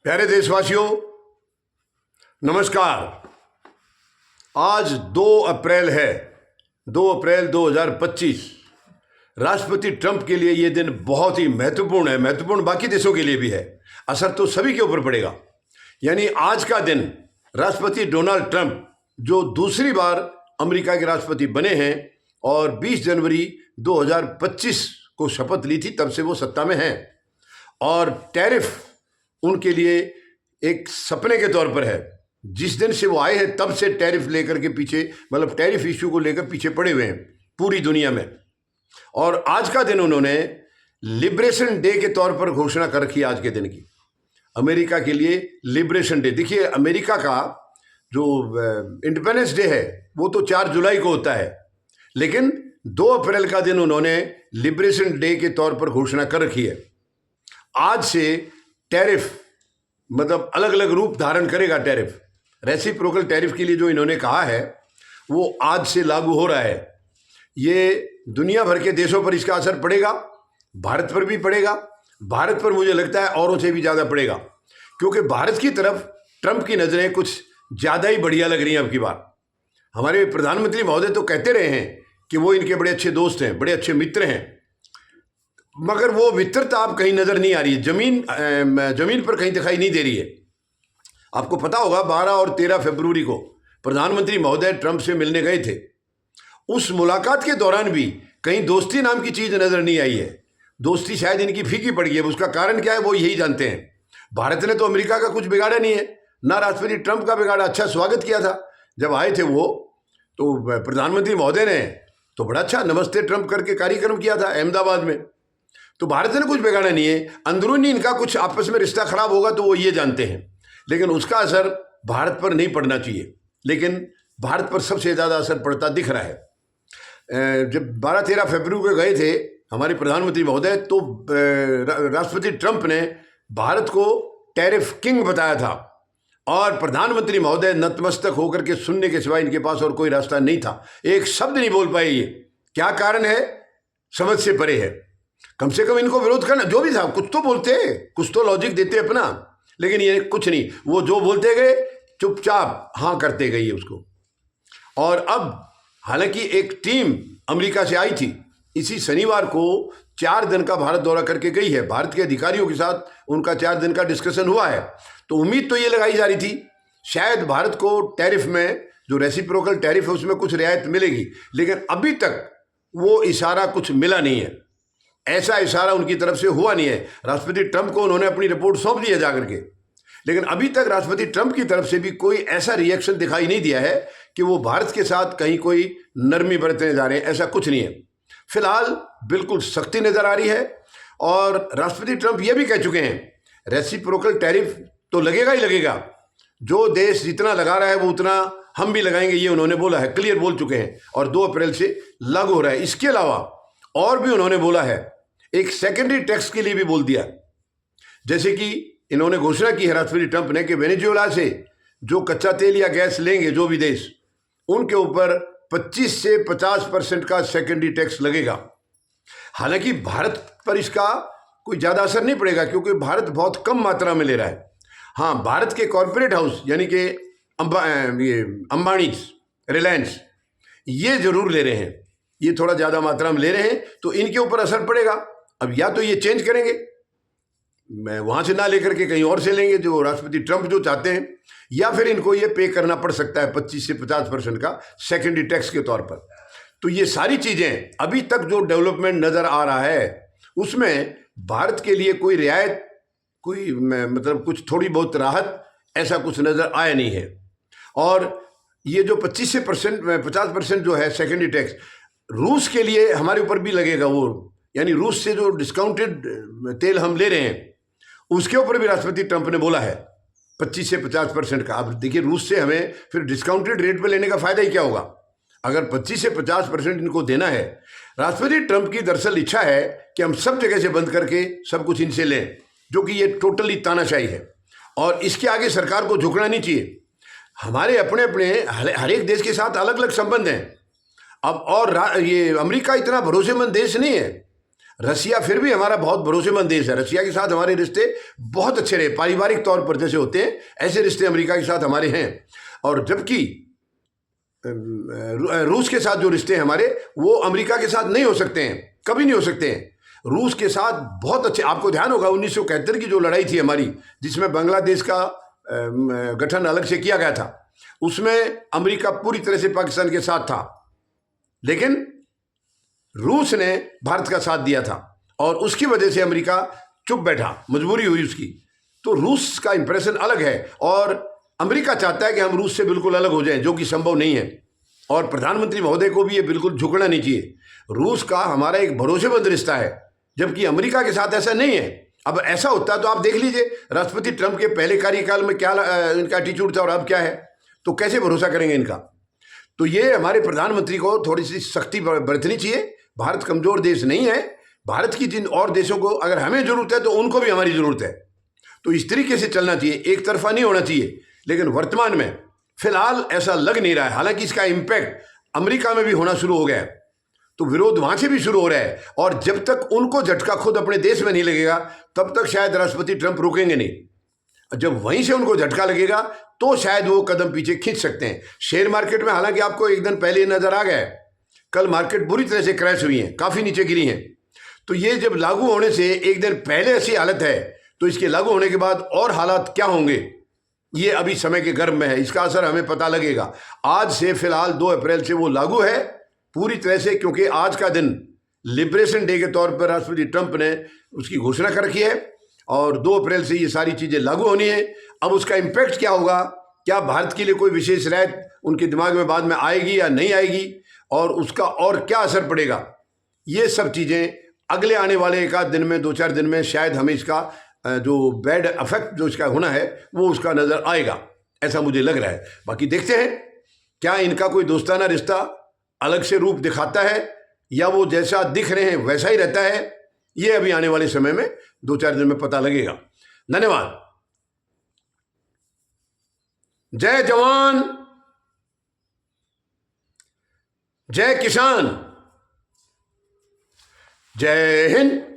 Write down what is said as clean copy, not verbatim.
प्यारे देशवासियों, नमस्कार। आज 2 अप्रैल है, 2 अप्रैल 2025। राष्ट्रपति ट्रंप के लिए ये दिन बहुत ही महत्वपूर्ण है। महत्वपूर्ण बाकी देशों के लिए भी है। असर तो सभी के ऊपर पड़ेगा। यानी आज का दिन राष्ट्रपति डोनाल्ड ट्रंप, जो दूसरी बार अमेरिका के राष्ट्रपति बने हैं और 20 जनवरी 2025 को शपथ ली थी, तब से वो सत्ता में हैं। और टैरिफ उनके लिए एक सपने के तौर पर है। जिस दिन से वो आए हैं तब से टैरिफ लेकर के पीछे, मतलब टैरिफ इश्यू को लेकर पीछे पड़े हुए हैं पूरी दुनिया में। और आज का दिन उन्होंने लिबरेशन डे के तौर पर घोषणा कर रखी है। आज के दिन की अमेरिका के लिए लिबरेशन डे। देखिए, अमेरिका का जो इंडिपेंडेंस डे है वो तो 4 जुलाई को होता है, लेकिन 2 अप्रैल का दिन उन्होंने लिबरेशन डे के तौर पर घोषणा कर रखी है। आज से टैरिफ मतलब अलग अलग रूप धारण करेगा। टैरिफ, रेसिप्रोकल टैरिफ के लिए जो इन्होंने कहा है वो आज से लागू हो रहा है। ये दुनिया भर के देशों पर इसका असर पड़ेगा, भारत पर भी पड़ेगा। भारत पर मुझे लगता है औरों से भी ज़्यादा पड़ेगा, क्योंकि भारत की तरफ ट्रंप की नज़रें कुछ ज़्यादा ही बढ़िया लग रही हैं अब की बार। हमारे प्रधानमंत्री महोदय तो कहते रहे हैं कि वो इनके बड़े अच्छे दोस्त हैं, बड़े अच्छे मित्र हैं, मगर वो मित्रता अब कहीं नज़र नहीं आ रही है। जमीन पर कहीं दिखाई नहीं दे रही है। आपको पता होगा 12 और 13 फरवरी को प्रधानमंत्री महोदय ट्रंप से मिलने गए थे। उस मुलाकात के दौरान भी कहीं दोस्ती नाम की चीज़ नज़र नहीं आई है। दोस्ती शायद इनकी फीकी पड़ गई है। उसका कारण क्या है वो यही जानते हैं। भारत ने तो अमेरिका का कुछ बिगाड़ा नहीं है, ना राष्ट्रपति ट्रंप का बिगाड़ा। अच्छा स्वागत किया था जब आए थे वो, तो प्रधानमंत्री महोदय ने तो बड़ा अच्छा नमस्ते ट्रंप करके कार्यक्रम किया था अहमदाबाद में। तो भारत ने कुछ बिगाड़ा नहीं है। अंदरूनी इनका कुछ आपस में रिश्ता खराब होगा तो वो ये जानते हैं, लेकिन उसका असर भारत पर नहीं पड़ना चाहिए। लेकिन भारत पर सबसे ज़्यादा असर पड़ता दिख रहा है। जब 12-13 फरवरी को गए थे हमारे प्रधानमंत्री महोदय, तो राष्ट्रपति ट्रंप ने भारत को टैरिफ किंग बताया था और प्रधानमंत्री महोदय नतमस्तक होकर के सुनने के सिवाय इनके पास और कोई रास्ता नहीं था। एक शब्द नहीं बोल पाए। ये क्या कारण है, समझ से परे है। कम से कम इनको विरोध करना, जो भी था कुछ तो बोलते, कुछ तो लॉजिक देते अपना, लेकिन ये कुछ नहीं। वो जो बोलते गए चुपचाप हाँ करते गए उसको। और अब हालांकि एक टीम अमेरिका से आई थी, इसी शनिवार को 4 दिन का भारत दौरा करके गई है। भारत के अधिकारियों के साथ उनका 4 दिन का डिस्कशन हुआ है। तो उम्मीद तो ये लगाई जा रही थी शायद भारत को टैरिफ में, जो रेसिप्रोकल टैरिफ है उसमें कुछ रियायत मिलेगी, लेकिन अभी तक वो इशारा कुछ मिला नहीं है। ऐसा इशारा उनकी तरफ से हुआ नहीं है। राष्ट्रपति ट्रंप को उन्होंने अपनी रिपोर्ट सौंप दी है जाकर के, लेकिन अभी तक राष्ट्रपति ट्रंप की तरफ से भी कोई ऐसा रिएक्शन दिखाई नहीं दिया है कि वो भारत के साथ कहीं कोई नरमी बरतने जा रहे हैं। ऐसा कुछ नहीं है। फिलहाल बिल्कुल सख्ती नजर आ रही है। और राष्ट्रपति ट्रंप ये भी कह चुके हैं रेसिप्रोकल टैरिफ तो लगेगा ही लगेगा। जो देश जितना लगा रहा है वो उतना हम भी लगाएंगे, ये उन्होंने बोला है, क्लियर बोल चुके हैं। और 2 अप्रैल से लागू हो रहा है। इसके अलावा और भी उन्होंने बोला है, एक सेकेंडरी टैक्स के लिए भी बोल दिया। जैसे कि इन्होंने घोषणा की है राष्ट्रपति ट्रंप ने कि वेनेजुएला से जो कच्चा तेल या गैस लेंगे जो भी देश, उनके ऊपर 25 से 50% का सेकेंडरी टैक्स लगेगा। हालांकि भारत पर इसका कोई ज़्यादा असर नहीं पड़ेगा, क्योंकि भारत बहुत कम मात्रा में ले रहा है। हाँ, भारत के कॉरपोरेट हाउस यानी कि अंबानी, रिलायंस, ये जरूर ले रहे हैं। ये थोड़ा ज़्यादा मात्रा में ले रहे हैं, तो इनके ऊपर असर पड़ेगा। अब या तो ये चेंज करेंगे, मैं वहाँ से ना लेकर के कहीं और से लेंगे जो राष्ट्रपति ट्रंप जो चाहते हैं, या फिर इनको ये पे करना पड़ सकता है 25 से 50% का सेकेंडरी टैक्स के तौर पर। तो ये सारी चीज़ें अभी तक जो डेवलपमेंट नज़र आ रहा है उसमें भारत के लिए कोई रियायत, कोई मतलब कुछ थोड़ी बहुत राहत, ऐसा कुछ नज़र आया नहीं है। और ये जो 25 से 50% जो है सेकेंडरी टैक्स, रूस के लिए हमारे ऊपर भी लगेगा। वो यानी रूस से जो डिस्काउंटेड तेल हम ले रहे हैं उसके ऊपर भी राष्ट्रपति ट्रंप ने बोला है 25 से 50% का। अब देखिए, रूस से हमें फिर डिस्काउंटेड रेट पे लेने का फ़ायदा ही क्या होगा अगर 25 से 50% इनको देना है। राष्ट्रपति ट्रंप की दरअसल इच्छा है कि हम सब जगह से बंद करके सब कुछ इनसे लें, जो कि ये टोटली तानाशाही है और इसके आगे सरकार को झुकना नहीं चाहिए। हमारे अपने अपने हर एक देश के साथ अलग अलग संबंध हैं। अब और ये अमेरिका इतना भरोसेमंद देश नहीं है। रसिया फिर भी हमारा बहुत भरोसेमंद देश है। रसिया के साथ हमारे रिश्ते बहुत अच्छे रहे, पारिवारिक तौर पर जैसे होते हैं ऐसे रिश्ते अमेरिका के साथ हमारे हैं। और जबकि रूस के साथ जो रिश्ते हैं हमारे, वो अमेरिका के साथ नहीं हो सकते हैं, कभी नहीं हो सकते हैं। रूस के साथ बहुत अच्छे, आपको ध्यान होगा 1971 की जो लड़ाई थी हमारी, जिसमें बांग्लादेश का गठन अलग से किया गया था, उसमें अमेरिका पूरी तरह से पाकिस्तान के साथ था, लेकिन रूस ने भारत का साथ दिया था और उसकी वजह से अमेरिका चुप बैठा, मजबूरी हुई उसकी। तो रूस का इंप्रेशन अलग है और अमेरिका चाहता है कि हम रूस से बिल्कुल अलग हो जाएं, जो कि संभव नहीं है। और प्रधानमंत्री महोदय को भी ये बिल्कुल झुकना नहीं चाहिए। रूस का हमारा एक भरोसेमंद रिश्ता है, जबकि अमेरिका के साथ ऐसा नहीं है। अब ऐसा होता तो आप देख लीजिए राष्ट्रपति ट्रंप के पहले कार्यकाल में क्या इनका एटीट्यूड था और अब क्या है, तो कैसे भरोसा करेंगे इनका। तो ये हमारे प्रधानमंत्री को थोड़ी सी सख्ती बरतनी चाहिए। भारत कमजोर देश नहीं है। भारत की जिन और देशों को अगर हमें जरूरत है तो उनको भी हमारी जरूरत है। तो इस तरीके से चलना चाहिए, एक तरफा नहीं होना चाहिए। लेकिन वर्तमान में फिलहाल ऐसा लग नहीं रहा है, हालांकि इसका इम्पैक्ट अमेरिका में भी होना शुरू हो गया है, तो विरोध वहां से भी शुरू हो रहा है। और जब तक उनको झटका खुद अपने देश में नहीं लगेगा तब तक शायद राष्ट्रपति ट्रंप रुकेंगे नहीं। जब वहीं से उनको झटका लगेगा तो शायद वो कदम पीछे खींच सकते हैं। शेयर मार्केट में हालांकि आपको एक दिन पहले नजर आ गया है, कल मार्केट बुरी तरह से क्रैश हुई है, काफी नीचे गिरी हैं। तो ये जब लागू होने से एक दिन पहले ऐसी हालत है, तो इसके लागू होने के बाद और हालात क्या होंगे ये अभी समय के गर्भ में है, इसका असर हमें पता लगेगा। आज से फिलहाल 2 अप्रैल से वो लागू है पूरी तरह से, क्योंकि आज का दिन लिबरेशन डे के तौर पर राष्ट्रपति ट्रंप ने उसकी घोषणा कर रखी है और 2 अप्रैल से ये सारी चीजें लागू होनी है। अब उसका इम्पैक्ट क्या होगा, क्या भारत के लिए कोई विशेष राय उनके दिमाग में बाद में आएगी या नहीं आएगी, और उसका और क्या असर पड़ेगा, ये सब चीजें अगले आने वाले 1 आध दिन में, 2-4 दिन में शायद हमें इसका जो बैड इफेक्ट जो इसका होना है वो उसका नजर आएगा, ऐसा मुझे लग रहा है। बाकी देखते हैं क्या इनका कोई दोस्ताना रिश्ता अलग से रूप दिखाता है या वो जैसा दिख रहे हैं वैसा ही रहता है। ये अभी आने वाले समय में 2-4 दिन में पता लगेगा। धन्यवाद। जय जवान, जय किसान, जय हिंद।